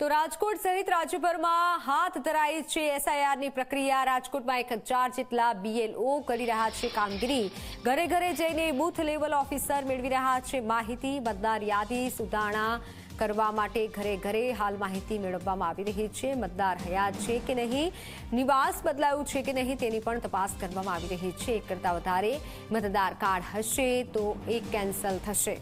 તો રાજકોટ સહિત રાજ્યભરમાં હાથ ધરાઈ છે એસઆઈઆરની પ્રક્રિયા। રાજકોટમાં 1000 જેટલા બીએલઓ કરી રહ્યા છે કામગીરી। ઘરે ઘરે જઈને બૂથ લેવલ ઓફિસર મેળવી રહ્યા છે માહિતી। મતદાર યાદી સુધારણા કરવા માટે ઘરે ઘરે હાલ માહિતી મેળવવામાં આવી રહી છે। મતદાર હયાત છે કે નહીં, નિવાસ બદલાયું છે કે નહીં તેની પણ તપાસ કરવામાં આવી રહી છે। એક કરતાં વધારે મતદાર કાર્ડ હશે તો એક કેન્સલ થશે।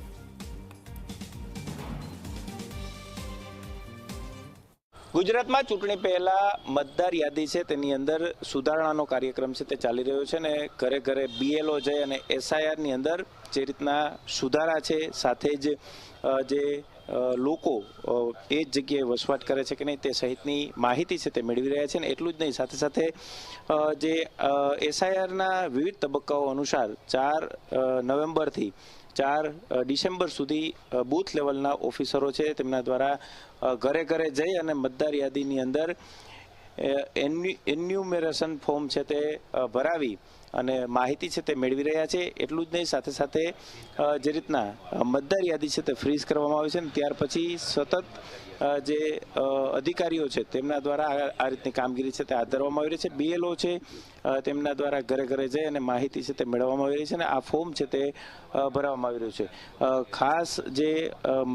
ગુજરાતમાં ચૂંટણી પહેલા મતદાર યાદી છે તેની અંદર સુધારણાનો કાર્યક્રમ છે તે ચાલી રહ્યો છે ને ઘરે ઘરે બીએલઓ જઈ અને એસઆઈઆરની અંદર જે રીતના સુધારા છે સાથે જ જે લોકો એ જ જગ્યાએ વસવાટ કરે છે કે નહીં તે સહિતની માહિતી છે તે મેળવી રહ્યા છે ને એટલું જ નહીં સાથે સાથે જે એસઆઈઆરના વિવિધ તબક્કાઓ અનુસાર 4 નવેમ્બરથી 4 ડિસેમ્બર સુધી બૂથ લેવલના ઓફિસરો છે તેમના દ્વારા ઘરે ઘરે જઈ અને મતદાર યાદીની અંદર એન્યુમેરેશન ફોર્મ છે તે ભરાવી અને માહિતી છે તે મેળવી રહ્યા છે। એટલું જ નહીં સાથે સાથે જે રીતના મતદાર યાદી છે તે ફ્રીઝ કરવામાં આવે છે ને ત્યાર પછી સતત જે અધિકારીઓ છે તેમના દ્વારા આ રીતની કામગીરી છે તે હાથ ધરવામાં આવી રહી છે। બીએલઓ છે તેમના દ્વારા ઘરે ઘરે જઈ અને માહિતી છે તે મેળવવામાં આવી રહી છે અને આ ફોર્મ છે તે ભરવામાં આવી રહ્યું છે। ખાસ જે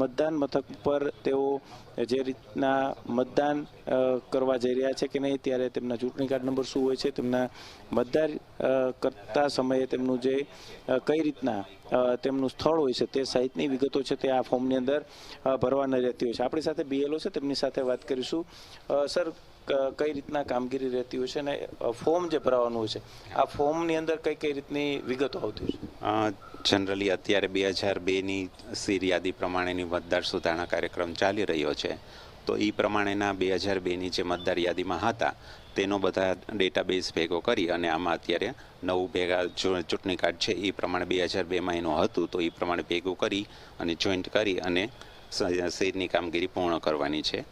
મતદાન મથક પર તેઓ જે રીતના મતદાન કરવા જઈ રહ્યા છે કે નહીં ત્યારે તેમના ચૂંટણી કાર્ડ નંબર શું હોય છે, તેમના મતદાર કરતા સમયે તેમનું જે કઈ રીતના તેમનું સ્થળ હોય છે તે સહિતની વિગતો છે તે આ ફોર્મની અંદર ભરવાની રહેતી હોય છે। આપણી સાથે બીએલઓ છે તેમની સાથે વાત કરીશું। સર, કઈ રીતના કામગીરી રહેતી હોય છે અને ફોર્મ જે ભરવાનું હોય છે આ ફોર્મની અંદર કઈ કઈ રીતની વિગતો આવતી હોય છે? જનરલી અત્યારે 2002ની સીર યાદી પ્રમાણેની મતદાર સુધારણા કાર્યક્રમ ચાલી રહ્યો છે, તો એ પ્રમાણેના 2002ની જે મતદાર યાદીમાં હતા તેનો બધા ડેટાબેઝ ભેગો કરી અને આમાં અત્યારે નવું ભેગા ચૂંટણી કાર્ડ છે એ પ્રમાણે 2002માં એનું હતું તો એ પ્રમાણે ભેગું કરી અને જોઈન્ટ કરી અને સીરની કામગીરી પૂર્ણ કરવાની છે।